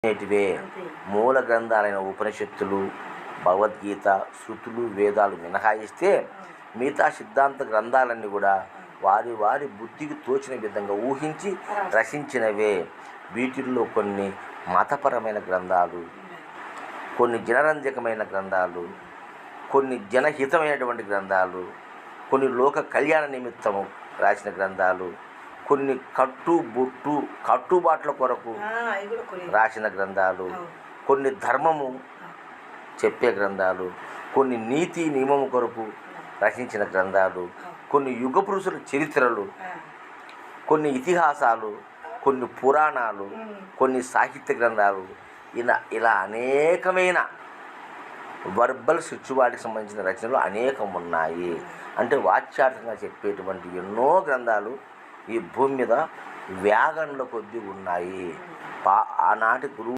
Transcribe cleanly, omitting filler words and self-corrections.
అనేటివే మూల గ్రంథాలైన ఉపనిషత్తులు, భగవద్గీత, శృతులు, వేదాలు మినహాయిస్తే మిగతా సిద్ధాంత గ్రంథాలన్నీ కూడా వారి వారి బుద్ధికి తోచిన విధంగా ఊహించి రచించినవే. వీటిల్లో కొన్ని మతపరమైన గ్రంథాలు, కొన్ని జనరంజకమైన గ్రంథాలు, కొన్ని జనహితమైనటువంటి గ్రంథాలు, కొన్ని లోక కళ్యాణ నిమిత్తము రాసిన గ్రంథాలు, కొన్ని కట్టుబాట్ల కొరకు రాసిన గ్రంథాలు, కొన్ని ధర్మము చెప్పే గ్రంథాలు, కొన్ని నీతి నియమము కొరకు రచించిన గ్రంథాలు, కొన్ని యుగ పురుషుల చరిత్రలు, కొన్ని ఇతిహాసాలు, కొన్ని పురాణాలు, కొన్ని సాహిత్య గ్రంథాలు, ఇలా అనేకమైన వర్బల్ స్పిరిచువాలిటీకి సంబంధించిన రచనలు అనేకం ఉన్నాయి. అంటే వాచ్యార్థంగా చెప్పేటువంటి ఎన్నో గ్రంథాలు ఈ భూమి మీద వ్యాగండ్ల కొద్దీ ఉన్నాయి. ఆనాటి గురువు